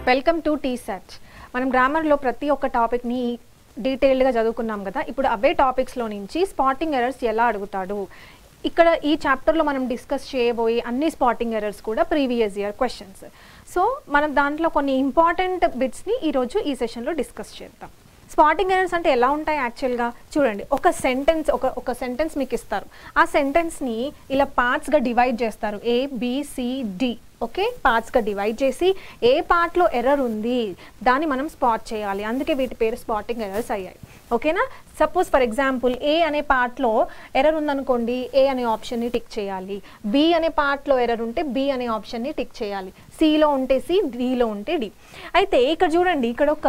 Welcome to tea search. మనం గ్రామర్లో ప్రతి ఒక్క టాపిక్ని డీటెయిల్డ్గా చదువుకున్నాం కదా. ఇప్పుడు అవే టాపిక్స్లో నుంచి స్పాటింగ్ ఎర్రర్స్ ఎలా అడుగుతాడు, ఇక్కడ ఈ చాప్టర్లో మనం డిస్కస్ చేయబోయే అన్ని స్పాటింగ్ ఎర్రర్స్ కూడా ప్రీవియస్ ఇయర్ క్వశ్చన్స్. సో మనం దాంట్లో కొన్ని ఇంపార్టెంట్ బిట్స్ని ఈరోజు ఈ సెషన్లో డిస్కస్ చేద్దాం. స్పాటింగ్ ఎర్రర్స్ అంటే ఎలా ఉంటాయి యాక్చువల్గా చూడండి. ఒక సెంటెన్స్ మీకు ఇస్తారు. ఆ సెంటెన్స్ని ఇలా పార్ట్స్గా డివైడ్ చేస్తారు, ABCD. ఓకే, పార్ట్స్గా డివైడ్ చేసి ఏ పార్ట్లో ఎర్రర్ ఉంది దాన్ని మనం స్పాట్ చేయాలి. అందుకే వీటి పేరు స్పాటింగ్ ఎర్రర్స్ అయ్యాయి. ఓకేనా. సపోజ్ ఫర్ ఎగ్జాంపుల్ ఏ అనే పార్ట్లో ఎర్రర్ ఉందనుకోండి, ఏ అనే ఆప్షన్ని టిక్ చేయాలి. బి అనే పార్ట్లో ఎర్రర్ ఉంటే బి అనే ఆప్షన్ని టిక్ చేయాలి. సిలో ఉంటే సి, డిలో ఉంటే డి. అయితే ఇక్కడ చూడండి, ఇక్కడ ఒక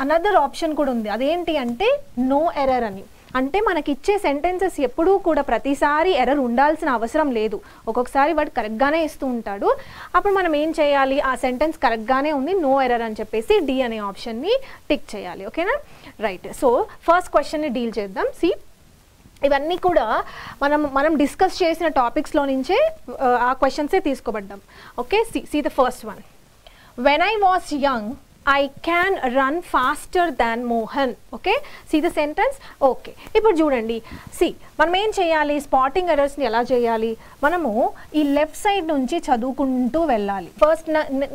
అనదర్ ఆప్షన్ కూడా ఉంది. అదేంటి అంటే నో ఎర్రర్ అని. అంటే మనకి ఇచ్చే సెంటెన్సెస్ ఎప్పుడూ కూడా ప్రతిసారి ఎర్రర్ ఉండాల్సిన అవసరం లేదు. ఒక్కొక్కసారి వాడు కరెక్ట్గానే ఇస్తూ ఉంటాడు. అప్పుడు మనం ఏం చేయాలి, ఆ సెంటెన్స్ కరెక్ట్గానే ఉంది, నో ఎర్రర్ అని చెప్పేసి డి అనే ఆప్షన్ని టిక్ చేయాలి. ఓకేనా, రైట్. సో ఫస్ట్ క్వశ్చన్ని డీల్ చేద్దాం. సి, ఇవన్నీ కూడా మనం డిస్కస్ చేసిన టాపిక్స్లో నుంచే ఆ క్వశ్చన్సే తీసుకోబడ్డాం. Okay, see the first one. When I was young I can run faster than Mohan. Okay, see the sentence. Okay, ఇప్పుడు చూడండి. మనం ఏం చేయాలి, స్పాటింగ్ ఎర్రర్స్ని ఎలా చేయాలి, మనము ఈ లెఫ్ట్ సైడ్ నుంచి చదువుకుంటూ వెళ్ళాలి. ఫస్ట్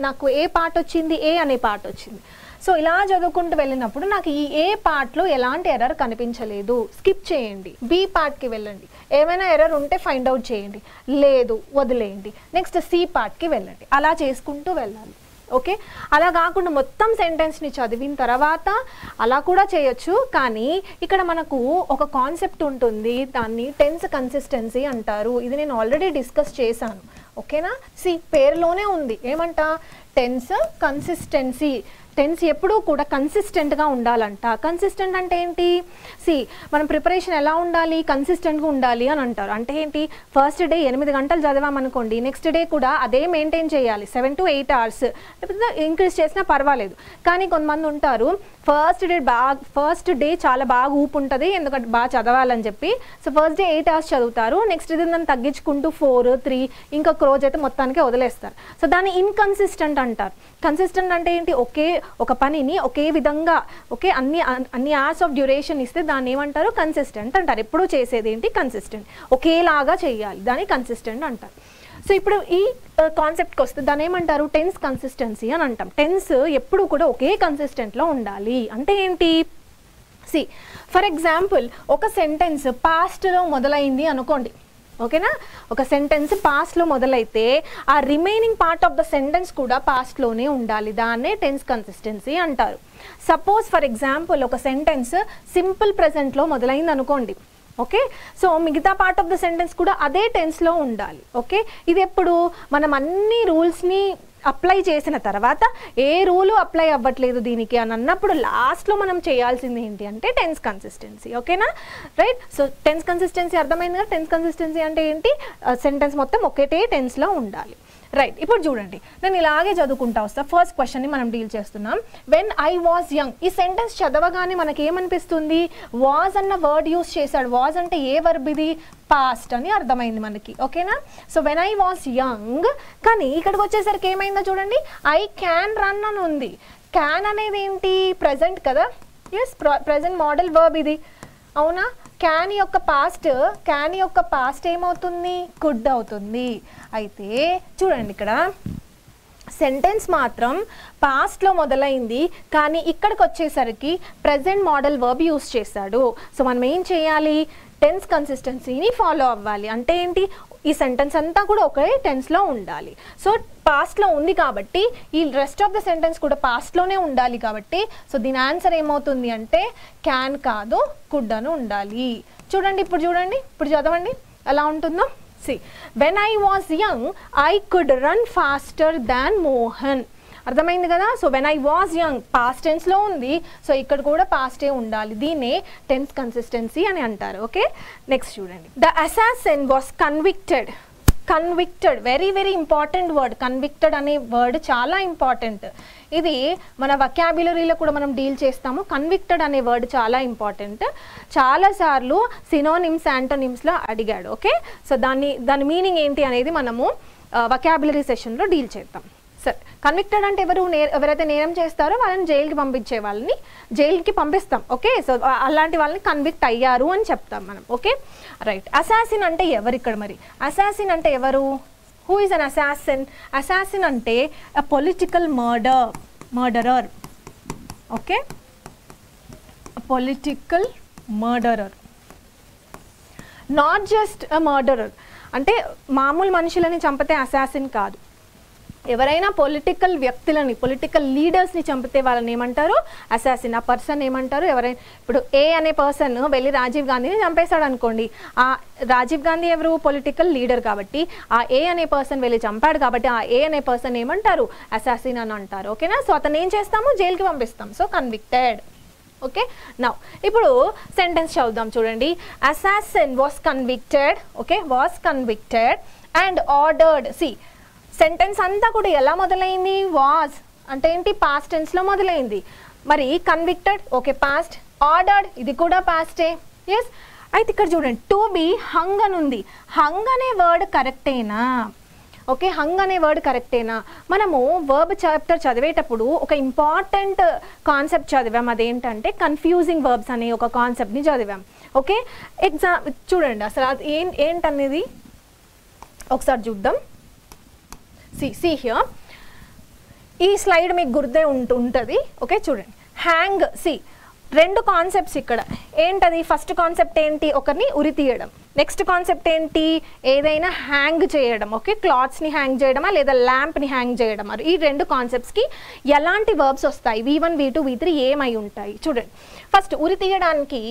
నాకు ఏ పార్ట్ వచ్చింది, ఏ అనే పార్ట్ వచ్చింది. సో ఇలా చదువుకుంటూ వెళ్ళినప్పుడు నాకు ఈ ఏ పార్ట్లో ఎలాంటి ఎర్రర్ కనిపించలేదు, స్కిప్ చేయండి. బి పార్ట్కి వెళ్ళండి, ఏమైనా ఎర్రర్ ఉంటే ఫైండ్ అవుట్ చేయండి, లేదు వదిలేయండి. నెక్స్ట్ సి పార్ట్కి వెళ్ళండి. అలా చేసుకుంటూ వెళ్ళాలి. ఓకే, అలా కాకుండా మొత్తం సెంటెన్స్ని చదివిన తర్వాత అలా కూడా చేయొచ్చు. కానీ ఇక్కడ మనకు ఒక కాన్సెప్ట్ ఉంటుంది, దాన్ని టెన్స్ కన్సిస్టెన్సీ అంటారు. ఇది నేను ఆల్రెడీ డిస్కస్ చేశాను. ఓకేనా. పేరులోనే ఉంది, ఏమంట, టెన్స్ కన్సిస్టెన్సీ. టెన్స్ ఎప్పుడూ కూడా కన్సిస్టెంట్గా ఉండాలంట. కన్సిస్టెంట్ అంటే ఏంటి, మనం ప్రిపరేషన్ ఎలా ఉండాలి, కన్సిస్టెంట్గా ఉండాలి అని అంటారు. అంటే ఏంటి, ఫస్ట్ డే 8 గంటలు చదివామనుకోండి, నెక్స్ట్ డే కూడా అదే మెయింటైన్ చేయాలి, 7 to 8 hours. లేకపోతే ఇంక్రీజ్ చేసినా పర్వాలేదు. కానీ కొంతమంది ఉంటారు, ఫస్ట్ డే చాలా బాగా ఊపు ఉంటుంది, ఎందుకంటే బాగా చదవాలని చెప్పి. సో ఫస్ట్ డే 8 hours చదువుతారు, నెక్స్ట్ డే దాన్ని తగ్గించుకుంటూ 4, 3, ఇంకొక రోజు అయితే మొత్తానికి వదిలేస్తారు. సో దాన్ని ఇన్కన్సిస్టెంట్ అంటారు. కన్సిస్టెంట్ అంటే ఏంటి, ఒక పనిని ఒకే విధంగా అన్ని అవర్స్ ఆఫ్ డ్యూరేషన్ ఇస్తే దాన్ని ఏమంటారు, కన్సిస్టెంట్ అంటారు. ఎప్పుడూ చేసేది ఏంటి, కన్సిస్టెంట్, ఒకేలాగా చేయాలి, దాన్ని కన్సిస్టెంట్ అంటారు. సో ఇప్పుడు ఈ కాన్సెప్ట్కి వస్తే దాన్ని ఏమంటారు, టెన్స్ కన్సిస్టెన్సీ అని అంటాం. టెన్స్ ఎప్పుడు కూడా ఒకే కన్సిస్టెంట్లో ఉండాలి. అంటే ఏంటి, ఫర్ ఎగ్జాంపుల్ ఒక సెంటెన్స్ పాస్ట్లో మొదలైంది అనుకోండి. ఓకేనా, ఒక సెంటెన్స్ పాస్ట్లో మొదలైతే ఆ remaining part of the sentence కూడా పాస్ట్లోనే ఉండాలి. దాన్నే టెన్స్ కన్సిస్టెన్సీ అంటారు. సపోజ్ ఫర్ ఎగ్జాంపుల్ ఒక సెంటెన్స్ సింపుల్ ప్రెజెంట్లో మొదలైంది అనుకోండి. ఓకే, సో మిగతా పార్ట్ ఆఫ్ ద సెంటెన్స్ కూడా అదే టెన్స్లో ఉండాలి. ఓకే, ఇది ఎప్పుడు మనం అన్ని రూల్స్ని అప్లై చేసిన తర్వాత ఏ రూలు అప్లై అవ్వట్లేదు దీనికి అని అన్నప్పుడు లాస్ట్లో మనం చేయాల్సింది ఏంటి అంటే టెన్స్ కన్సిస్టెన్సీ. ఓకేనా, రైట్. సో టెన్స్ కన్సిస్టెన్సీ అర్థమైంది కదా. టెన్స్ కన్సిస్టెన్సీ అంటే ఏంటి, సెంటెన్స్ మొత్తం ఒకటే టెన్స్లో ఉండాలి. రైట్, ఇప్పుడు చూడండి, నేను ఇలాగే చదువుకుంటా వస్తా. ఫస్ట్ క్వశ్చన్ని మనం డీల్ చేస్తున్నాం. వెన్ ఐ వాజ్ యంగ్, ఈ సెంటెన్స్ చదవగానే మనకి ఏమనిపిస్తుంది, వాజ్ అన్న వర్డ్ యూస్ చేశాడు. వాజ్ అంటే ఏ వర్బ్ ఇది, పాస్ట్ అని అర్థమైంది మనకి. ఓకేనా. So when I was young, కానీ ఇక్కడికి వచ్చేసరికి ఏమైందో చూడండి, ఐ క్యాన్ రన్ అని ఉంది. క్యాన్ అనేది ఏంటి, ప్రెజెంట్ కదా. ఎస్, ప్రెజెంట్ మోడల్ వర్బ్ ఇది, అవునా. క్యాన్ యొక్క పాస్ట్ ఏమవుతుంది, కుడ్ అవుతుంది. అయితే చూడండి, ఇక్కడ సెంటెన్స్ మాత్రం పాస్ట్లో మొదలైంది, కానీ ఇక్కడికి వచ్చేసరికి ప్రెజెంట్ మోడల్ వర్బ్ యూస్ చేశాడు. సో మనం ఏం చేయాలి, టెన్స్ కన్సిస్టెన్సీని ఫాలో అవ్వాలి. అంటే ఏంటి, ఈ సెంటెన్స్ అంతా కూడా ఒకే టెన్స్లో ఉండాలి. సో పాస్ట్లో ఉంది కాబట్టి ఈ రెస్ట్ ఆఫ్ ద సెంటెన్స్ కూడా పాస్ట్లోనే ఉండాలి కాబట్టి, సో దీని ఆన్సర్ ఏమవుతుంది అంటే క్యాన్ కాదు, కుడ్ అని ఉండాలి. చూడండి, ఇప్పుడు చదవండి ఎలా ఉంటుందో. When I was young I could run faster than Mohan. అర్థమైంది కదా. So when I was young past టెన్స్లో ఉంది, సో ఇక్కడ కూడా పాస్టే ఉండాలి. దీన్నే టెన్స్ కన్సిస్టెన్సీ అని అంటారు. ఓకే, నెక్స్ట్ చూడండి. The assassin was convicted. Very very important word. Convicted అనే వర్డ్ చాలా ఇంపార్టెంట్. ఇది మన వొకాబ్యులరీలో కూడా మనం డీల్ చేస్తాము. కన్విక్టెడ్ అనే వర్డ్ చాలా ఇంపార్టెంట్. చాలాసార్లు సినోనిమ్స్, యాంటోనిమ్స్లో అడిగాడు. ఓకే, సో దాని మీనింగ్ ఏంటి అనేది మనము వొకాబ్యులరీ సెషన్లో డీల్ చేద్దాం. సరే, కన్విక్టెడ్ అంటే ఎవరైతే నేరం చేస్తారో వాళ్ళని జైలుకి పంపించే వాళ్ళని జైలుకి పంపిస్తాం. ఓకే, సో అలాంటి వాళ్ళని కన్విక్ట్ అయ్యారు అని చెప్తాం మనం. Okay right. అసాసిన్ అంటే ఎవరు ఇక్కడ మరి? అసాసిన్ అంటే ఎవరు? Who is an assassin? Assassin అంటే a political murderer. Okay, political murderer, not just a murderer. అంటే మామూలు మనుషులని చంపితే అసాసిన్ కాదు, ఎవరైనా పొలిటికల్ వ్యక్తులని, పొలిటికల్ లీడర్స్ని చంపితే వాళ్ళని ఏమంటారు? అసాసిన్. ఆ పర్సన్ ఏమంటారు? ఎవరైనా ఇప్పుడు ఏ అనే పర్సన్ వెళ్ళి రాజీవ్ గాంధీని చంపేశాడు అనుకోండి, ఆ రాజీవ్ గాంధీ ఎవరు? పొలిటికల్ లీడర్ కాబట్టి ఆ ఏ అనే పర్సన్ వెళ్ళి చంపాడు కాబట్టి ఆ ఏ అనే పర్సన్ ఏమంటారు? అసాసిన్ అని అంటారు. ఓకేనా? సో అతను ఏం చేస్తాము? జైలుకి పంపిస్తాం. So convicted. ఓకే, నౌ ఇప్పుడు సెంటెన్స్ చదువుదాం చూడండి. Assassin was convicted. Okay, was convicted and ordered. See sentence అంతా కూడా ఎలా మొదలైంది? వాస్ అంటే ఏంటి? పాస్ట్ టెన్స్లో మొదలైంది. మరి కన్విక్టెడ్ ఓకే పాస్ట్, ఆర్డర్డ్ ఇది కూడా పాస్టే. ఎస్, అయితే ఇక్కడ చూడండి టు బి హంగ్ అని ఉంది. హంగ్ అనే వర్డ్ కరెక్టేనా? ఓకే, హంగ్ అనే వర్డ్ కరెక్టేనా? మనము వర్బ్ చాప్టర్ చదివేటప్పుడు ఒక ఇంపార్టెంట్ కాన్సెప్ట్ చదివాం, అదేంటంటే కన్ఫ్యూజింగ్ వర్బ్స్ అనే ఒక కాన్సెప్ట్ని చదివాం. ఓకే, చూడండి అసలు అది ఏంటనేది ఒకసారి చూద్దాం. సి హియర్, ఈ స్లైడ్ మీకు గుర్తే ఉంటుంది. ఓకే చూడండి, హ్యాంగ్. సి రెండు కాన్సెప్ట్స్ ఇక్కడ. ఏంటది? ఫస్ట్ కాన్సెప్ట్ ఏంటి? ఒకరిని ఉరి తీయడం. నెక్స్ట్ కాన్సెప్ట్ ఏంటి? ఏదైనా హ్యాంగ్ చేయడం. ఓకే, క్లాత్స్ని హ్యాంగ్ చేయడమా లేదా ల్యాంప్ని హ్యాంగ్ చేయడమా? ఈ రెండు కాన్సెప్ట్స్కి ఎలాంటి వర్బ్స్ వస్తాయి? V1, V2, V3 ఏమై ఉంటాయి? చూడండి, ఫస్ట్ ఉరి తీయడానికి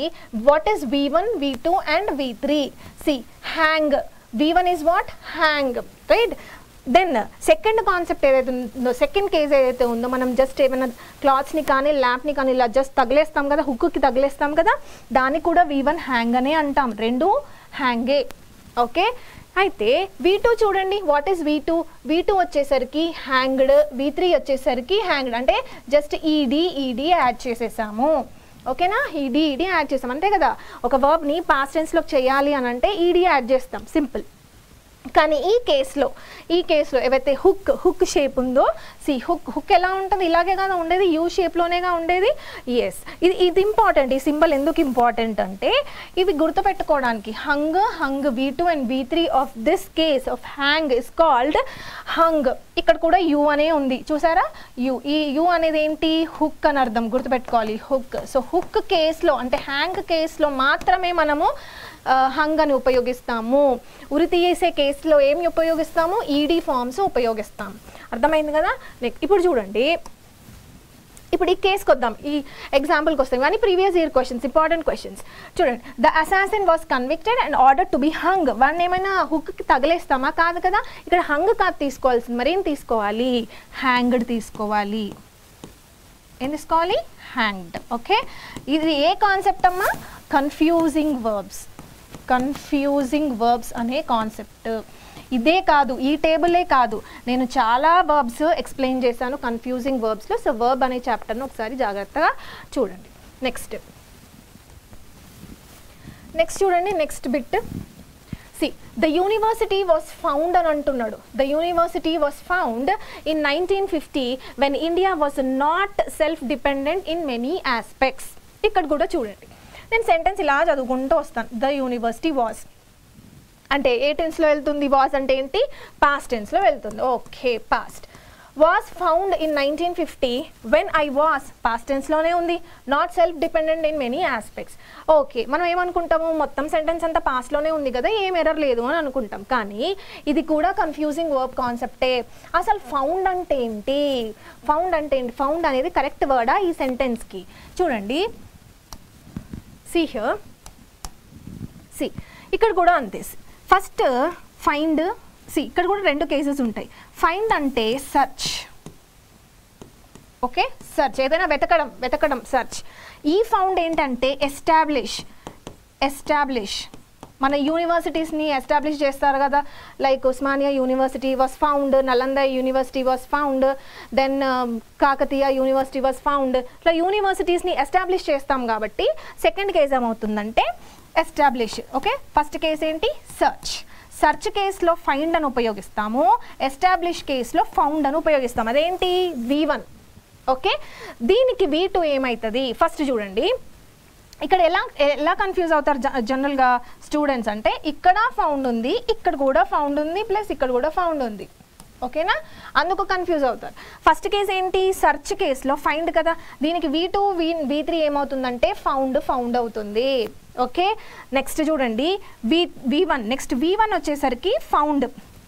what is V1, V2 and V3? See hang. V1 is what? Hang, right? Then second concept ఏదైతే ఉందో, సెకండ్ కేస్ ఏదైతే ఉందో, మనం జస్ట్ ఏమైనా క్లాత్స్ని కానీ ల్యాంప్ని కానీ ఇలా జస్ట్ తగిలేస్తాం కదా, హుక్కి తగిలేస్తాం కదా, దాన్ని కూడా V1 హ్యాంగ్ అనే అంటాం. రెండు హ్యాంగే. ఓకే, అయితే V2 చూడండి, వాట్ ఈస్ V2? V2 వచ్చేసరికి హ్యాంగ్డ్, V3 వచ్చేసరికి హ్యాంగ్డ్. అంటే జస్ట్ ఈడి యాడ్ చేసేసాము. ఓకేనా? ఈడి యాడ్ చేస్తాం అంతే కదా. ఒక వర్బ్ని పాస్ట్ టెన్స్లోకి చేయాలి అని అంటే ఈడి యాడ్ చేస్తాం, సింపుల్. కానీ ఈ కేసులో ఏవైతే హుక్ షేప్ ఉందో, సి హుక్ ఎలా ఉంటుంది? ఇలాగే కదా ఉండేది, యూ షేప్లోనేగా ఉండేది. ఎస్, ఇది ఇంపార్టెంట్. ఈ సింబల్ ఎందుకు ఇంపార్టెంట్ అంటే ఇవి గుర్తుపెట్టుకోవడానికి. Hung V2 and V3 of this case of hang is called hung. ఇక్కడ కూడా యూ అనే ఉంది, చూసారా? ఈ యూ అనేది ఏంటి? హుక్ అని అర్థం, గుర్తుపెట్టుకోవాలి, హుక్. సో హుక్ కేసులో అంటే హ్యాంగ్ కేసులో మాత్రమే మనము హంగ్ అని ఉపయోగిస్తాము. ఉరి తీసే కేసులో ఏమి ఉపయోగిస్తాము? ఈడీ ఫార్మ్స్ ఉపయోగిస్తాం. అర్థమైంది కదా? ఇప్పుడు చూడండి, ఇప్పుడు ఈ కేసుకి వద్దాం, ఈ ఎగ్జాంపుల్కి వస్తాం. కానీ previous year questions, important questions చూడండి. The assassin was convicted and order to be hung. వాడిని ఏమైనా హుక్కి తగిలేస్తామా? కాదు కదా. ఇక్కడ హంగ్ కాదు తీసుకోవాల్సింది, మరి ఏం తీసుకోవాలి? హ్యాంగ్డ్ తీసుకోవాలి. ఏం తీసుకోవాలి? హ్యాంగ్డ్. ఓకే, ఇది ఏ కాన్సెప్ట్ అమ్మా? Confusing verbs. కన్ఫ్యూజింగ్ వర్బ్స్ అనే కాన్సెప్ట్. ఇదే కాదు, ఈ టేబులే కాదు, నేను చాలా వర్బ్స్ ఎక్స్ప్లెయిన్ చేశాను కన్ఫ్యూజింగ్ వర్బ్స్లో. సో వర్బ్ అనే చాప్టర్ను ఒకసారి జాగ్రత్తగా చూడండి. నెక్స్ట్ చూడండి, next bit. See the university was found అని అంటున్నాడు. The university was found in 1950 when India was not self dependent in many aspects. ఇక్కడ కూడా చూడండి, నేను సెంటెన్స్ ఇలా చదువుకుంటూ వస్తాను. ద యూనివర్సిటీ వాస్ అంటే ఏ టెన్స్లో వెళ్తుంది? వాస్ అంటే ఏంటి? పాస్ట్ టెన్స్లో వెళ్తుంది. Okay, past. Was found in 1950 when I was, past టెన్స్లోనే ఉంది. Not self dependent in many aspects. Okay, మనం ఏమనుకుంటాము? మొత్తం సెంటెన్స్ అంతా పాస్ట్లోనే ఉంది కదా, ఏం ఎర్రర్ లేదు అని అనుకుంటాం. కానీ ఇది కూడా కన్ఫ్యూజింగ్ వర్బ్ కాన్సెప్టే. అసలు ఫౌండ్ అంటే ఏంటి? ఫౌండ్ అనేది కరెక్ట్ వర్డా ఈ సెంటెన్స్కి? చూడండి, సి హియర్, సి ఇక్కడ కూడా అంతే. First find. సి ఇక్కడ కూడా రెండు కేసెస్ ఉంటాయి. ఫైండ్ అంటే సర్చ్. ఓకే, సర్చ్, ఏదైనా వెతకడం సర్చ్. ఈ ఫౌండ్ ఏంటంటే ఎస్టాబ్లిష్. మన యూనివర్సిటీస్ని ఎస్టాబ్లిష్ చేస్తారు కదా, like Osmania university was found, Nalanda university was found, then Kakatiya university was found. ఇట్లా యూనివర్సిటీస్ని ఎస్టాబ్లిష్ చేస్తాం కాబట్టి సెకండ్ కేస్ ఏమవుతుందంటే ఎస్టాబ్లిష్. ఓకే, ఫస్ట్ కేస్ ఏంటి? సెర్చ్ కేసులో ఫైండ్ అని ఉపయోగిస్తాము, ఎస్టాబ్లిష్ కేసులో ఫౌండ్ అని ఉపయోగిస్తాం. అదేంటి V1. ఓకే, దీనికి V2 ఏమవుతుంది ఫస్ట్ చూడండి. ఇక్కడ ఎలా కన్ఫ్యూజ్ అవుతారు జనరల్గా స్టూడెంట్స్ అంటే, ఇక్కడ ఫౌండ్ ఉంది, ఇక్కడ కూడా ఫౌండ్ ఉంది, ప్లస్ ఇక్కడ కూడా ఫౌండ్ ఉంది. ఓకేనా, అందుకు కన్ఫ్యూజ్ అవుతారు. ఫస్ట్ కేసు ఏంటి, సెర్చ్ కేసులో ఫైండ్ కదా, దీనికి V2 V3 ఏమవుతుందంటే ఫౌండ్ అవుతుంది. ఓకే, నెక్స్ట్ చూడండి V1. నెక్స్ట్ V1 వచ్చేసరికి ఫౌండ్.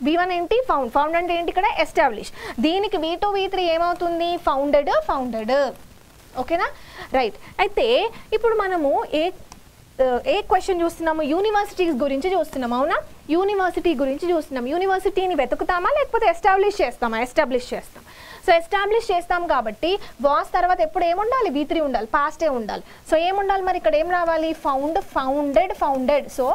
V1 ఏంటి, ఫౌండ్ అంటే ఏంటి ఇక్కడ ఎస్టాబ్లిష్. దీనికి V2 V3 ఏమవుతుంది, ఫౌండెడ్. ఓకేనా, రైట్. అయితే ఇప్పుడు మనము ఏ క్వశ్చన్ చూస్తున్నాము, యూనివర్సిటీస్ గురించి చూస్తున్నాం. అవునా, యూనివర్సిటీ గురించి చూస్తున్నాం. యూనివర్సిటీని వెతుకుతామా లేకపోతే ఎస్టాబ్లిష్ చేస్తాం. సో ఎస్టాబ్లిష్ చేస్తాం కాబట్టి వాస్ తర్వాత ఎప్పుడు ఏముండాలి, V3 ఉండాలి, పాస్టే ఉండాలి. సో ఏముండాలి మరి ఇక్కడ, ఏం రావాలి, ఫౌండెడ్. సో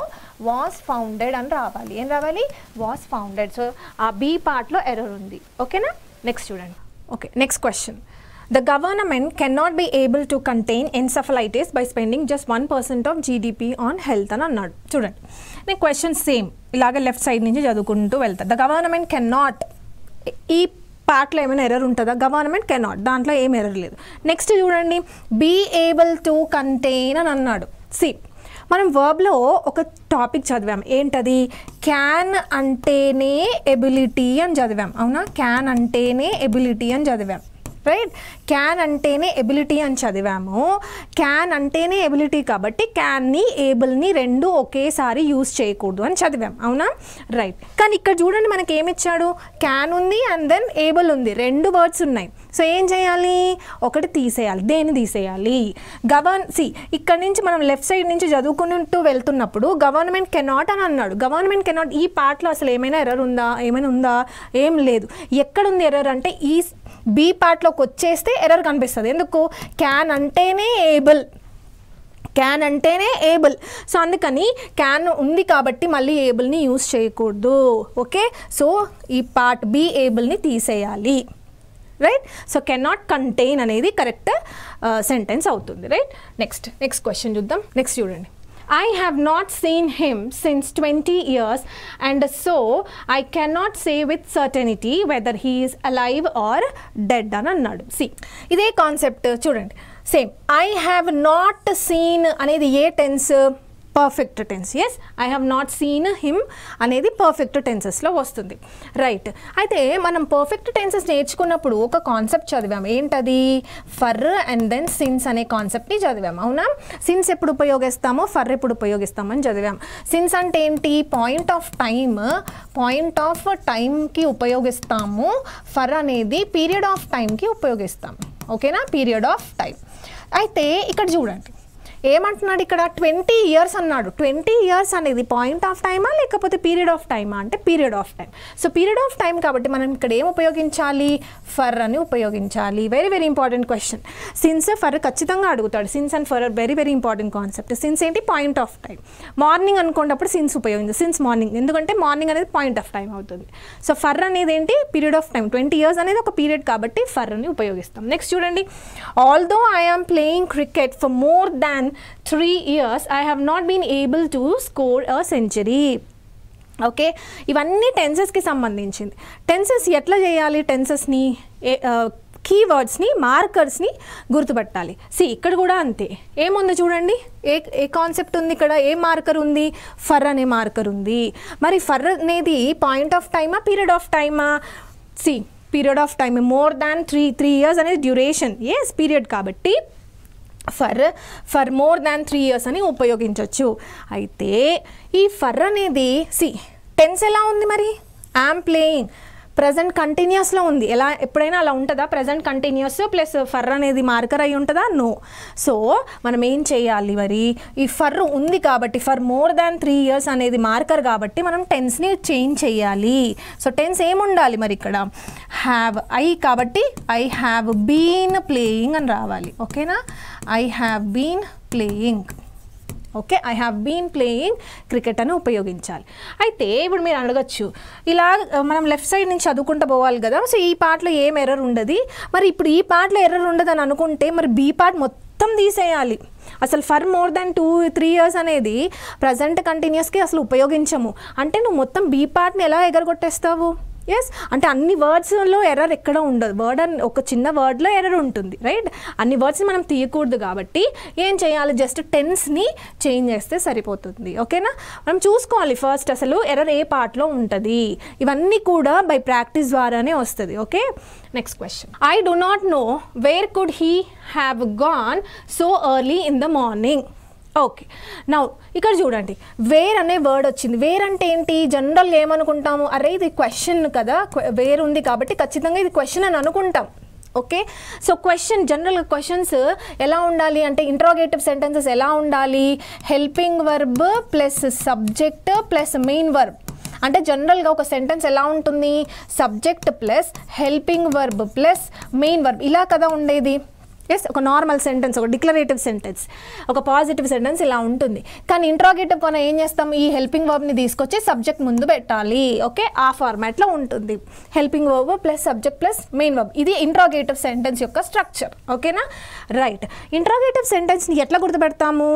వాస్ ఫౌండెడ్ అని రావాలి. ఏం రావాలి, వాస్ ఫౌండెడ్. సో ఆ బి పార్ట్లో ఎర్రర్ ఉంది. ఓకేనా, నెక్స్ట్ చూడండి. Okay, next question. The government cannot be able to contain encephalitis by spending just 1% of GDP on health అని అన్నాడు. చూడండి, నేను క్వశ్చన్ సేమ్ ఇలాగ లెఫ్ట్ సైడ్ నుంచి చదువుకుంటూ వెళ్తాను. ద గవర్నమెంట్ కెన్ నాట్, ఈ పార్ట్లో ఏమైనా ఎర్రర్ ఉంటుందా, గవర్నమెంట్ కెన్ నాట్, దాంట్లో ఏం ఎర్రర్ లేదు. నెక్స్ట్ చూడండి, బీ ఏబుల్ టు కంటైన్ అని అన్నాడు. మనం వర్బ్లో ఒక టాపిక్ చదివాం, ఏంటది, క్యాన్ అంటేనే ఎబిలిటీ అని చదివాం. అవునా, క్యాన్ అంటేనే ఎబిలిటీ అని చదివాం. రైట్, క్యాన్ అంటేనే ఎబిలిటీ అని చదివాము. క్యాన్ అంటేనే ఎబిలిటీ కాబట్టి క్యాన్ని ఏబుల్ని రెండు ఒకేసారి యూజ్ చేయకూడదు అని చదివాం. అవునా, రైట్. కానీ ఇక్కడ చూడండి మనకి ఏమి ఇచ్చాడు, క్యాన్ ఉంది అండ్ దెన్ ఏబుల్ ఉంది, రెండు వర్డ్స్ ఉన్నాయి. సో ఏం చేయాలి, ఒకటి తీసేయాలి. దేన్ని తీసేయాలి, ఇక్కడ నుంచి మనం లెఫ్ట్ సైడ్ నుంచి చదువుకుంటూ వెళ్తున్నప్పుడు గవర్నమెంట్ కెనాట్ అని అన్నాడు. గవర్నమెంట్ కెనాట్, ఈ పార్ట్లో అసలు ఏమైనా ఎర్రర్ ఉందా, ఏమైనా ఉందా, ఏం లేదు. ఎక్కడుంది ఎర్రర్ అంటే ఈ బి పార్ట్లోకి వచ్చేస్తే ఎర్రర్ కనిపిస్తుంది. ఎందుకు, క్యాన్ అంటేనే ఏబుల్. సో అందుకని క్యాన్ ఉంది కాబట్టి మళ్ళీ ఏబుల్ని యూజ్ చేయకూడదు. ఓకే, సో ఈ పార్ట్ బి ఏబుల్ని తీసేయాలి. రైట్, సో కెనాట్ కంటైన్ అనేది కరెక్ట్ సెంటెన్స్ అవుతుంది. రైట్, నెక్స్ట్ క్వశ్చన్ చూద్దాం. నెక్స్ట్ చూడండి, I have not seen him since 20 years and so I cannot say with certainty whether he is alive or dead అని అన్నాడు. ఇదే concept చూడండి, same. I have not seen అనేది ఏ tense, perfect tense. Yes, I have not seen him అనేది perfect టెన్సెస్లో వస్తుంది. Right, అయితే మనం పర్ఫెక్ట్ టెన్సెస్ నేర్చుకున్నప్పుడు ఒక కాన్సెప్ట్ చదివాం, ఏంటది, ఫర్ అండ్ దెన్ సిన్స్ అనే కాన్సెప్ట్ని చదివాం. అవునా, సిన్స్ ఎప్పుడు ఉపయోగిస్తామో ఫర్ ఎప్పుడు ఉపయోగిస్తామని చదివాం. సిన్స్ అంటే ఏంటి, పాయింట్ ఆఫ్ టైంకి ఉపయోగిస్తాము. ఫర్ అనేది పీరియడ్ ఆఫ్ టైంకి ఉపయోగిస్తాం. ఓకేనా, పీరియడ్ ఆఫ్ టైం. అయితే ఇక్కడ చూడండి ఏమంటున్నాడు, ఇక్కడ 20 years అన్నాడు. 20 years అనేది పాయింట్ ఆఫ్ టైమా లేకపోతే పీరియడ్ ఆఫ్ టైమా అంటే period of time. So period of time కాబట్టి మనం ఇక్కడ ఏం ఉపయోగించాలి, ఫర్ అని ఉపయోగించాలి. Very very important question. Since for ఖచ్చితంగా అడుగుతాడు. Since and for very very important concept. Since ఏంటి, పాయింట్ ఆఫ్ టైం. మార్నింగ్ అనుకున్నప్పుడు సిన్స్ ఉపయోగించాలి, సిన్స్ మార్నింగ్, ఎందుకంటే మార్నింగ్ అనేది పాయింట్ ఆఫ్ టైం అవుతుంది. సో ఫర్ అనేది ఏంటి, పీరియడ్ ఆఫ్ టైం. 20 years అనేది ఒక పీరియడ్ కాబట్టి ఫర్ అని ఉపయోగిస్తాం. నెక్స్ట్ చూడండి, although I am playing cricket for more than 3 years I have not been able to score a century. Okay, ఇవన్నీ టెన్సెస్కి సంబంధించింది. టెన్సెస్ ఎట్లా చేయాలి, టెన్సెస్ని కీవర్డ్స్ని మార్కర్స్ని గుర్తుపట్టాలి. ఇక్కడ కూడా అంతే. ఏముంది చూడండి, ఏ కాన్సెప్ట్ ఉంది ఇక్కడ, ఏ మార్కర్ ఉంది, ఫర్ అనే మార్కర్ ఉంది. మరి ఫర్ అనేది పాయింట్ ఆఫ్ టైమా పీరియడ్ ఆఫ్ టైమా, period of time. More than 3 years అనేది డ్యూరేషన్. ఎస్, పీరియడ్ కాబట్టి ఫర్ మోర్ దాన్ 3 years అని ఉపయోగించవచ్చు. అయితే ఈ ఫర్ అనేది టెన్స్ ఎలా ఉంది మరి, ఐఎమ్ ప్లేయింగ్ ప్రజెంట్ కంటిన్యూస్లో ఉంది. ఎలా, ఎప్పుడైనా అలా ఉంటుందా, ప్రజెంట్ కంటిన్యూస్ ప్లస్ ఫర్ అనేది మార్కర్ అయి ఉంటుందా, నో. సో మనం ఏం చేయాలి మరి, ఈ ఫర్ ఉంది కాబట్టి ఫర్ మోర్ దాన్ 3 years అనేది మార్కర్ కాబట్టి మనం టెన్స్ని చేంజ్ చేయాలి. సో టెన్స్ ఏముండాలి మరి ఇక్కడ, హ్యావ్. కాబట్టి ఐ హ్యావ్ బీన్ ప్లేయింగ్ అని రావాలి. ఓకేనా, I have been playing. Okay, I have been playing cricket అని ఉపయోగించాలి. అయితే ఇప్పుడు మీరు అడగచ్చు, ఇలా మనం లెఫ్ట్ సైడ్ నుంచి చదువుకుంటూ పోవాలి కదా, సో ఈ పార్ట్లో ఏం ఎర్రర్ ఉండదు. మరి ఇప్పుడు ఈ పార్ట్లో ఎర్రర్ ఉండదు అని అనుకుంటే మరి బీ పార్ట్ మొత్తం మొత్తం తీసేయాలి. అసలు ఫర్ మోర్ దాన్ 2-3 ఇయర్స్ అనేది ప్రజెంట్ కంటిన్యూస్కి అసలు ఉపయోగించము. అంటే నువ్వు మొత్తం బీ పార్ట్ని ఎలా ఎగరగొట్టేస్తావు? ఎస్, అంటే అన్ని వర్డ్స్లో ఎర్రర్ ఎక్కడ ఉండదు. వర్డ్ అని ఒక చిన్న వర్డ్లో ఎర్రర్ ఉంటుంది, రైట్? అన్ని వర్డ్స్ని మనం తీయకూడదు కాబట్టి ఏం చేయాలి? జస్ట్ టెన్స్ని చేంజ్ చేస్తే సరిపోతుంది. ఓకేనా? మనం చూసుకోవాలి ఫస్ట్ అసలు ఎర్రర్ ఏ పార్ట్లో ఉంటుంది. ఇవన్నీ కూడా బై ప్రాక్టీస్ ద్వారానే వస్తుంది. Okay, next question. I do not know where could he have gone so early in the morning. Okay, now ఇక్కడ చూడండి, వేర్ అనే వర్డ్ వచ్చింది. వేర్ అంటే ఏంటి? జనరల్గా ఏమనుకుంటాము, అరే ఇది క్వశ్చన్ కదా, వేర్ ఉంది కాబట్టి ఖచ్చితంగా ఇది క్వశ్చన్ అని అనుకుంటాం. ఓకే, సో క్వశ్చన్ జనరల్గా క్వశ్చన్స్ ఎలా ఉండాలి అంటే ఇంట్రాగేటివ్ సెంటెన్సెస్ ఎలా ఉండాలి? Helping verb plus subject plus main verb. అంటే జనరల్గా ఒక సెంటెన్స్ ఎలా ఉంటుంది? Subject plus helping verb plus main verb ఇలా కదా ఉండేది. ఎస్, ఒక నార్మల్ సెంటెన్స్, ఒక డిక్లరేటివ్ సెంటెన్స్, ఒక పాజిటివ్ సెంటెన్స్ ఇలా ఉంటుంది. కానీ ఇంట్రాగేటివ్ మనం ఏం చేస్తాం? ఈ హెల్పింగ్ వర్బ్ని తీసుకొచ్చి సబ్జెక్ట్ ముందు పెట్టాలి. ఓకే, ఆ ఫార్మాట్లో ఉంటుంది. Helping verb plus subject plus main verb, ఇది ఇంట్రాగేటివ్ సెంటెన్స్ యొక్క స్ట్రక్చర్. ఓకేనా? రైట్. ఇంట్రాగేటివ్ సెంటెన్స్ని ఎట్లా గుర్తుపెడతాము?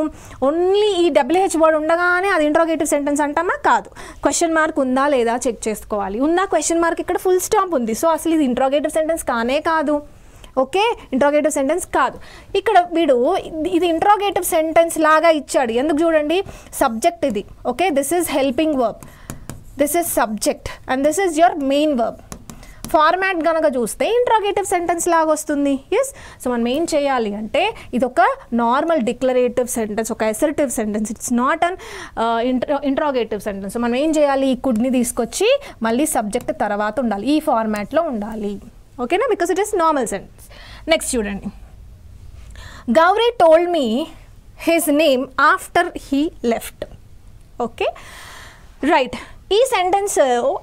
ఓన్లీ ఈ WH వర్డ్ ఉండగానే అది ఇంట్రాగేటివ్ సెంటెన్స్ అంటామా? కాదు. క్వశ్చన్ మార్క్ ఉందా లేదా చెక్ చేసుకోవాలి. ఉందా క్వశ్చన్ మార్క్? ఇక్కడ ఫుల్ స్టాప్ ఉంది. సో అసలు ఇది ఇంట్రాగేటివ్ సెంటెన్స్ కానే కాదు. ఓకే, ఇంట్రాగేటివ్ సెంటెన్స్ కాదు. ఇక్కడ వీడు ఇది ఇంట్రాగేటివ్ సెంటెన్స్ లాగా ఇచ్చాడు. ఎందుకు చూడండి, సబ్జెక్ట్ ఇది. Okay, this is helping verb, this is subject and this is your main verb. Format కనుక చూస్తే ఇంట్రాగేటివ్ సెంటెన్స్ లాగా వస్తుంది. ఎస్, సో మనం ఏం చేయాలి అంటే ఇది ఒక నార్మల్ డిక్లరేటివ్ సెంటెన్స్, ఒక assertive sentence. It's not an interrogative sentence. మనం ఏం చేయాలి? ఈ కుడ్ని తీసుకొచ్చి మళ్ళీ సబ్జెక్ట్ తర్వాత ఉండాలి, ఈ ఫార్మాట్లో ఉండాలి. ఓకేనా? Because it is normal sentence. Next చూడండి, Gauri told me his name after he left. Okay, right. ఈ సెంటెన్స్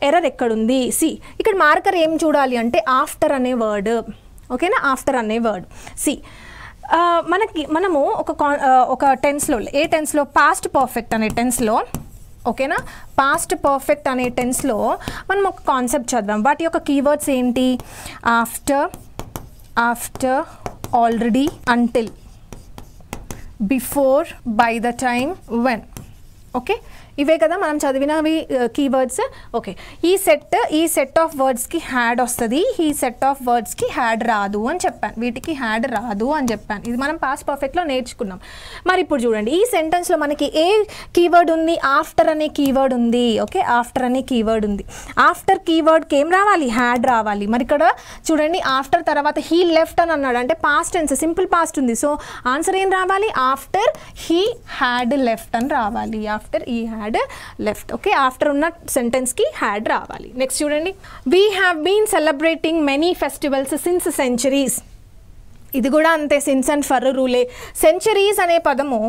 ఎర్రర్ ఎక్కడుంది? సి, ఇక్కడ మార్కర్ ఏం చూడాలి అంటే ఆఫ్టర్ అనే వర్డ్. ఓకేనా? ఆఫ్టర్ అనే వర్డ్. సి, మనము ఒక టెన్స్లో, ఏ టెన్స్లో? పాస్ట్ పర్ఫెక్ట్ అనే టెన్స్లో. ఓకేనా? పాస్ట్ పర్ఫెక్ట్ అనే టెన్స్లో మనం ఒక కాన్సెప్ట్ చదివాం. వాటి యొక్క కీవర్డ్స్ ఏంటి? After, after, already, until, before, by the time, when. Okay, ఇవే కదా మనం చదివినవి కీవర్డ్స్. ఓకే, ఈ సెట్ ఆఫ్ వర్డ్స్కి హ్యాడ్ వస్తుంది, ఈ సెట్ ఆఫ్ వర్డ్స్కి హ్యాడ్ రాదు అని చెప్పాను. వీటికి హ్యాడ్ రాదు అని చెప్పాను. ఇది మనం పాస్ట్ పర్ఫెక్ట్లో నేర్చుకున్నాం. మరి ఇప్పుడు చూడండి, ఈ సెంటెన్స్లో మనకి ఏ కీవర్డ్ ఉంది? ఆఫ్టర్ అనే కీవర్డ్ ఉంది. ఓకే, ఆఫ్టర్ అనే కీవర్డ్ ఉంది. ఆఫ్టర్ కీవర్డ్కి ఏం రావాలి? హ్యాడ్ రావాలి. మరి ఇక్కడ చూడండి, ఆఫ్టర్ తర్వాత హీ లెఫ్ట్ అని అన్నాడు అంటే పాస్ట్ టెన్స్, సింపుల్ పాస్ట్ ఉంది. సో ఆన్సర్ ఏం రావాలి? ఆఫ్టర్ హీ హ్యాడ్ లెఫ్ట్ అని రావాలి. ఆఫ్టర్ ఈ హ్యాడ్ లెఫ్ట్. ఓకే, ఆఫ్టర్ ఉన్న సెంటెన్స్కి హ్యాడ్ రావాలి. నెక్స్ట్ చూడండి, we have been celebrating many festivals since centuries. ఇది కూడా అంతే, సిన్స్ అండ్ ఫర్ రూలే. సెంచరీస్ అనే పదము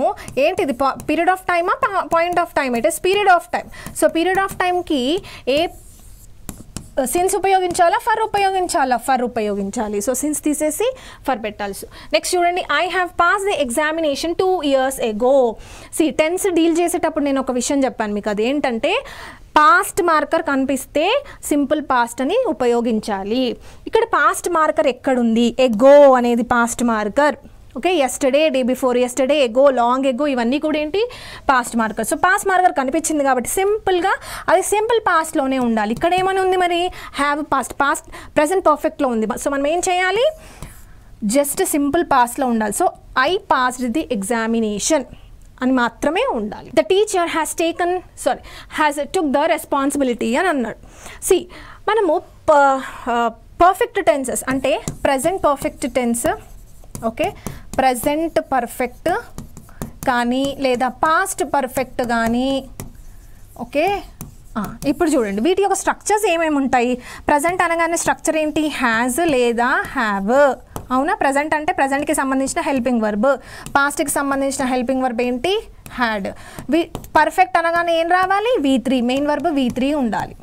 ఏంటిది? పీరియడ్ ఆఫ్ టైమా point of time? It is period of time. So period of టైంకి ఏ సిన్స్ ఉపయోగించాలా, ఫర్ ఉపయోగించాలా? ఫర్ ఉపయోగించాలి. సో సిన్స్ తీసేసి ఫర్ పెట్టాలి. నెక్స్ట్ చూడండి, I have pass the examination 2 years ago. Tense deal చేసేటప్పుడు నేను ఒక విషయం చెప్పాను మీకు, అదేంటంటే పాస్ట్ మార్కర్ కనిపిస్తే సింపుల్ పాస్ట్ అని ఉపయోగించాలి. ఇక్కడ పాస్ట్ మార్కర్ ఎక్కడుంది? ఎగో అనేది past marker. Okay, yesterday, day before yesterday, ago, long ago, ఇవన్నీ కూడా ఏంటి? Past marker. So past marker కనిపించింది కాబట్టి సింపుల్గా అది సింపుల్ పాస్ట్లోనే ఉండాలి. ఇక్కడ ఏమని ఉంది మరి? హ్యావ్ పాస్ట్ ప్రెసెంట్ పర్ఫెక్ట్లో ఉంది. సో మనం ఏం చేయాలి? జస్ట్ సింపుల్ పాస్ట్లో ఉండాలి. So I passed the examination అని మాత్రమే ఉండాలి. The teacher has took the responsibility అని అన్నాడు. సి, మనము పర్ఫెక్ట్ టెన్సెస్ అంటే present perfect tense, okay, present perfect కానీ లేదా పాస్ట్ పర్ఫెక్ట్ కానీ. ఓకే, ఇప్పుడు చూడండి వీటి యొక్క స్ట్రక్చర్స్ ఏమేమి ఉంటాయి. ప్రజెంట్ అనగానే స్ట్రక్చర్ ఏంటి? హ్యాజ్ లేదా హ్యావ్. అవునా? ప్రజెంట్ అంటే ప్రజెంట్కి సంబంధించిన హెల్పింగ్ వర్బ్, పాస్ట్కి సంబంధించిన హెల్పింగ్ వర్బ్ ఏంటి? హ్యాడ్. పర్ఫెక్ట్ అనగానే ఏం రావాలి? V3, మెయిన్ వర్బ్ V3 ఉండాలి.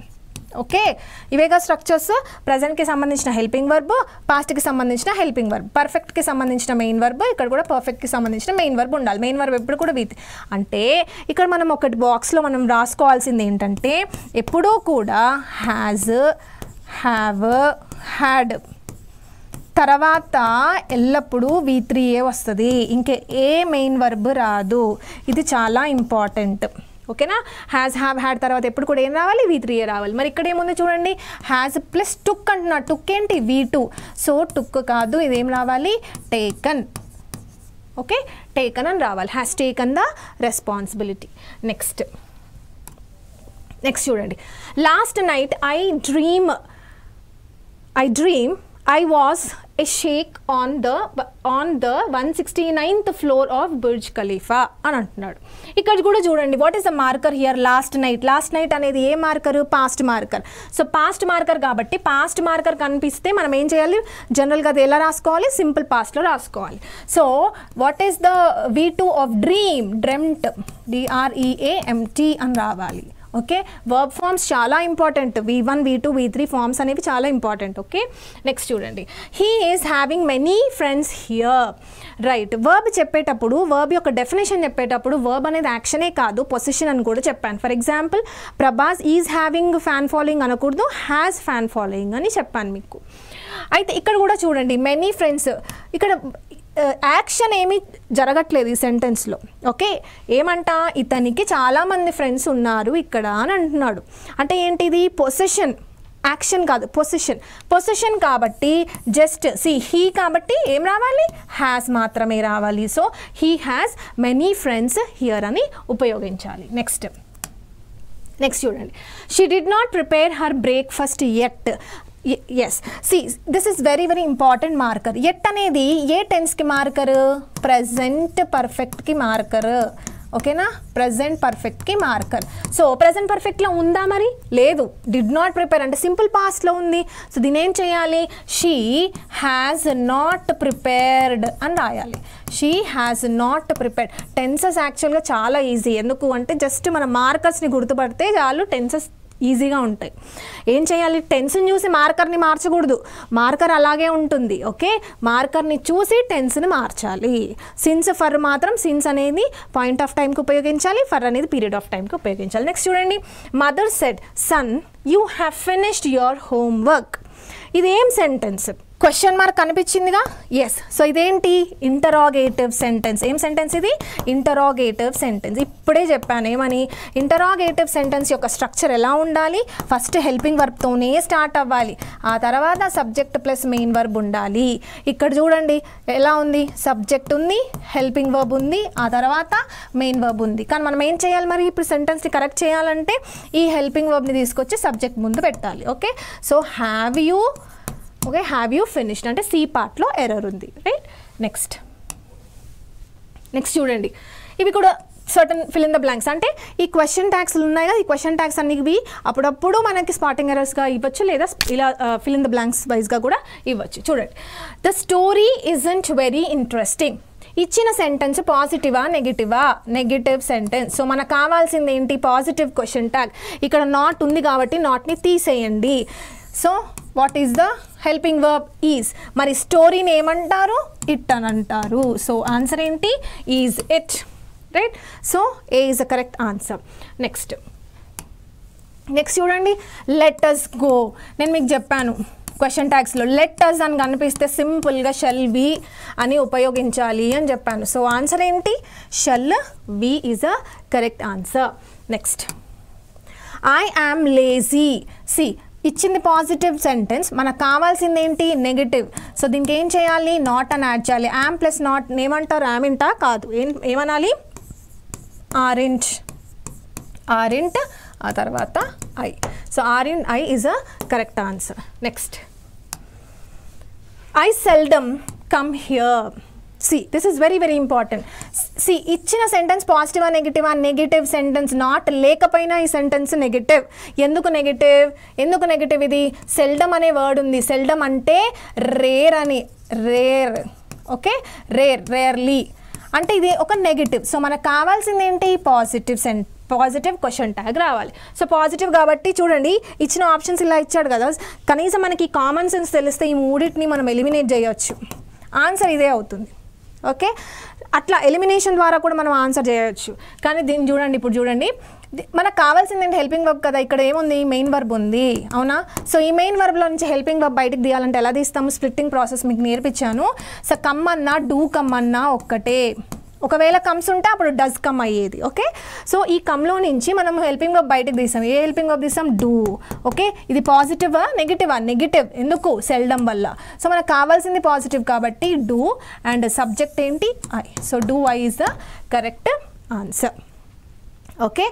Okay, ఇవేగా structures. ప్రజెంట్కి సంబంధించిన హెల్పింగ్ వర్బ్, పాస్ట్కి సంబంధించిన హెల్పింగ్ వర్బ్, పర్ఫెక్ట్కి సంబంధించిన మెయిన్ వర్బ్, ఇక్కడ కూడా పర్ఫెక్ట్కి సంబంధించిన మెయిన్ వర్బ్ ఉండాలి. మెయిన్ వర్బ్ ఎప్పుడు కూడా విత్. అంటే ఇక్కడ మనం ఒకటి బాక్స్లో మనం రాసుకోవాల్సింది ఏంటంటే ఎప్పుడూ కూడా హ్యాజ్, హ్యావ్, హ్యాడ్ తర్వాత ఎల్లప్పుడూ V3A వస్తుంది, ఇంకే ఏ మెయిన్ వర్బ్ రాదు. ఇది చాలా ఇంపార్టెంట్. ఓకేనా? హ్యాస్ హ్యావ్ హ్యాడ్ తర్వాత ఎప్పుడు కూడా ఏం రావాలి? V3A రావాలి. మరి ఇక్కడ ఏముంది చూడండి, హ్యాస్ ప్లస్ టుక్ అంటున్నా. టుక్ ఏంటి? V2. సో టుక్ కాదు, ఇదేం రావాలి? టేకన్. ఓకే, టేకన్ అని రావాలి. Has taken the responsibility. Next చూడండి, last night I dream I was a shake on the 169th floor of Burj Khalifa అని అంటున్నాడు. ఇక్కడ కూడా చూడండి, what is the marker here? Last night అనేది ఏ marker? Past marker. So past marker కాబట్టి past marker కనిపిస్తే మనం ఏం చేయాలి? జనరల్గా అది ఎలా రాసుకోవాలి? సింపుల్ పాస్ట్లో రాసుకోవాలి. So what is the V2 of dream? Dreamt, DREAMT అని రావాలి. ఓకే, వర్బ్ ఫార్మ్స్ చాలా important. V1, V2, V3 forms అనేవి చాలా ఇంపార్టెంట్. ఓకే, నెక్స్ట్ చూడండి, he is having many friends here. Right, verb చెప్పేటప్పుడు, వర్బ్ యొక్క డెఫినేషన్ చెప్పేటప్పుడు వర్బ్ అనేది యాక్షనే కాదు, పొజిషన్ అని కూడా చెప్పాను. For example, Prabhas is having fan following అనకూడదు, హ్యాస్ ఫ్యాన్ ఫాలోయింగ్ అని చెప్పాను మీకు. అయితే ఇక్కడ కూడా చూడండి, మెనీ ఫ్రెండ్స్, ఇక్కడ యాక్షన్ ఏమీ జరగట్లేదు ఈ సెంటెన్స్లో. ఓకే, ఏమంట? ఇతనికి చాలామంది ఫ్రెండ్స్ ఉన్నారు ఇక్కడ అని అంటున్నాడు. అంటే ఏంటిది? పొసెషన్, యాక్షన్ కాదు, పొసెషన్ కాబట్టి జస్ట్ హీ కాబట్టి ఏం రావాలి? హ్యాస్ మాత్రమే రావాలి. So he has many friends here అని ఉపయోగించాలి. నెక్స్ట్ చూడండి, she did not prepare her breakfast yet. Yes, this is very important marker. Yet అనేది ఏ టెన్స్కి మార్కర్? ప్రజెంట్ పర్ఫెక్ట్కి మార్కర్. ఓకేనా? ప్రజెంట్ పర్ఫెక్ట్కి మార్కర్. సో ప్రజెంట్ పర్ఫెక్ట్లో ఉందా? మరి లేదు. డిడ్ నాట్ ప్రిపేర్ అంటే సింపుల్ పాస్ట్లో ఉంది. సో దీని ఏం చేయాలి? షీ హ్యాస్ నాట్ ప్రిపేర్డ్ అని రాయాలి. She has not prepared. Tenses యాక్చువల్గా చాలా ఈజీ. ఎందుకు అంటే జస్ట్ మన మార్కర్స్ని గుర్తుపడితే చాలు, టెన్సెస్ ఈజీగా ఉంటాయి. ఏం చేయాలి? టెన్స్ని చూసి మార్కర్ని మార్చకూడదు, మార్కర్ అలాగే ఉంటుంది. ఓకే, మార్కర్ని చూసి టెన్స్ని మార్చాలి. సిన్స్, ఫర్ మాత్రం సిన్స్ అనేది పాయింట్ ఆఫ్ టైంకి ఉపయోగించాలి, ఫర్ అనేది పీరియడ్ ఆఫ్ టైంకి ఉపయోగించాలి. నెక్స్ట్ చూడండి, mother said son you have finished your homework. ఇది ఏం సెంటెన్స్? క్వశ్చన్ మార్క్ కనిపించిందిగా. ఎస్, సో ఇదేంటి? Interrogative sentence. ఏం సెంటెన్స్ ఇది? Interrogative sentence. ఇప్పుడే చెప్పాను ఏమని? ఇంటరాగేటివ్ సెంటెన్స్ యొక్క స్ట్రక్చర్ ఎలా ఉండాలి? ఫస్ట్ హెల్పింగ్ వర్బ్తోనే స్టార్ట్ అవ్వాలి, ఆ తర్వాత సబ్జెక్ట్ ప్లస్ మెయిన్ వర్బ్ ఉండాలి. ఇక్కడ చూడండి ఎలా ఉంది? సబ్జెక్ట్ ఉంది, హెల్పింగ్ వర్బ్ ఉంది, ఆ తర్వాత మెయిన్ వర్బ్ ఉంది. కానీ మనం ఏం చేయాలి మరి? ఇప్పుడు సెంటెన్స్ని కరెక్ట్ చేయాలంటే ఈ హెల్పింగ్ వర్బ్ని తీసుకొచ్చి సబ్జెక్ట్ ముందు పెట్టాలి. Okay, so have you finished అంటే సి పార్ట్లో ఎర్రర్ ఉంది. రైట్, నెక్స్ట్ చూడండి, ఇవి కూడా certain fill in the blanks. అంటే ఈ క్వశ్చన్ ట్యాగ్స్లు ఉన్నాయి కదా, ఈ క్వశ్చన్ ట్యాగ్స్ అన్నివి అప్పుడప్పుడు మనకి స్పాటింగ్ ఎర్రర్స్గా ఇవ్వచ్చు, లేదా ఇలా ఫిల్ ఇన్ ద బ్లాంక్స్ వైజ్గా కూడా ఇవ్వచ్చు. చూడండి, the story isn't very interesting. ఇచ్చిన సెంటెన్స్ పాజిటివా నెగిటివా? Negative sentence. సో మనకు కావాల్సింది ఏంటి? Positive question tag. ఇక్కడ నాట్ ఉంది కాబట్టి నాట్ని తీసేయండి. So what is the helping verb? Is. మరి స్టోరీని ఏమంటారు? ఇట్ అని అంటారు. సో ఆన్సర్ ఏంటి? Is it. Right, so a is the correct answer. Next చూడండి, లెట్ us గో. నేను మీకు చెప్పాను క్వశ్చన్ ట్యాగ్స్లో లెట్ us అని కనిపిస్తే సింపుల్గా షల్ వి అని ఉపయోగించాలి అని చెప్పాను. సో ఆన్సర్ ఏంటి? Shall we is a correct answer. Next, I am lazy. ఇచ్చింది పాజిటివ్ సెంటెన్స్, మనకు కావాల్సింది ఏంటి? నెగిటివ్. సో దీనికి ఏం చేయాలి? నాట్ అని యాడ్ చేయాలి. యామ్ ప్లస్ నాట్ ఏమంటారు? యామింటా? కాదు, ఏమనాలి? ఆరెంట్, ఆ తర్వాత I. So I is a correct answer. Next, I seldom come here. this is very important. ఇచ్చిన సెంటెన్స్ పాజిటివా నెగిటివా? Negative sentence. నాట్ లేకపోయినా ఈ సెంటెన్స్ నెగిటివ్. ఎందుకు నెగిటివ్? ఇది సెల్డమ్ అనే వర్డ్ ఉంది. సెల్డమ్ అంటే రేర్ అని, రేర్. ఓకే, రేర్లీ అంటే ఇది ఒక నెగిటివ్. సో మనకు కావాల్సింది ఏంటి? పాజిటివ్ క్వశ్చన్ ట్యాగ్ రావాలి. సో పాజిటివ్ కాబట్టి చూడండి, ఇచ్చిన ఆప్షన్స్ ఇలా ఇచ్చాడు కదా, కనీసం మనకి కామన్ సెన్స్ తెలిస్తే ఈ మూడింటిని మనం ఎలిమినేట్ చేయొచ్చు. ఆన్సర్ ఇదే అవుతుంది. ఓకే, అట్లా ఎలిమినేషన్ ద్వారా కూడా మనం ఆన్సర్ చేయొచ్చు. కానీ దీన్ని చూడండి, ఇప్పుడు చూడండి, మనకు కావాల్సింది ఏంటి హెల్పింగ్ వర్బ్ కదా, ఇక్కడ ఏముంది మెయిన్ వర్బ్ ఉంది అవునా. సో ఈ మెయిన్ వర్బ్లో నుంచి హెల్పింగ్ వర్బ్ బయటకు తీయాలంటే ఎలా తీస్తాము, స్ప్లిట్టింగ్ ప్రాసెస్ మీకు నేర్పించాను. సో కమ్ అన్నా డూ కమ్ అన్నా ఒక్కటే, ఒకవేళ కమ్స్ ఉంటే అప్పుడు డస్ కమ్ అయ్యేది. ఓకే, సో ఈ కమ్లో నుంచి మనం హెల్పింగ్ వర్బ్ బయటకు తీసాం. ఏ హెల్పింగ్ వర్బ్ తీసాం, డూ. ఓకే, ఇది పాజిటివా నెగిటివా, నెగిటివ్. ఎందుకు, సెల్డమ్ వల్ల. సో మనకు కావాల్సింది పాజిటివ్ కాబట్టి డూ, అండ్ సబ్జెక్ట్ ఏంటి I. So do I is the correct answer. Okay,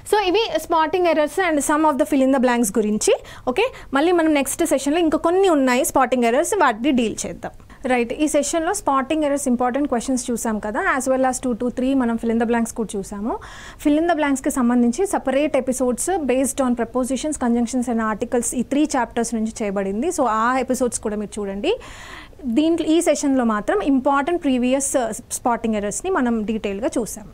so ఇవి spotting errors and some of the fill in the blanks గురించి. ఓకే, మళ్ళీ మనం నెక్స్ట్ సెషన్లో ఇంకా కొన్ని ఉన్నాయి స్పాటింగ్ ఎర్రర్స్, వాటిని డీల్ చేద్దాం. రైట్, ఈ సెషన్లో స్పాటింగ్ ఎర్రర్స్ ఇంపార్టెంట్ క్వశ్చన్స్ చూసాం కదా, యాజ్ వెల్ యాజ్ 2 to 3 మనం ఫిల్ ఇన్ ద బ్లాంక్స్ కూడా చూసాము. ఫిల్ ఇన్ ద బ్లాంక్స్కి సంబంధించి separate episodes based on prepositions, conjunctions and articles ఈ 3 చాప్టర్స్ నుంచి చేయబడింది. సో ఆ ఎపిసోడ్స్ కూడా మీరు చూడండి. దీంట్లో ఈ సెషన్లో మాత్రం ఇంపార్టెంట్ ప్రీవియస్ స్పాటింగ్ ఎర్రర్స్ని మనం డీటెయిల్గా చూసాం.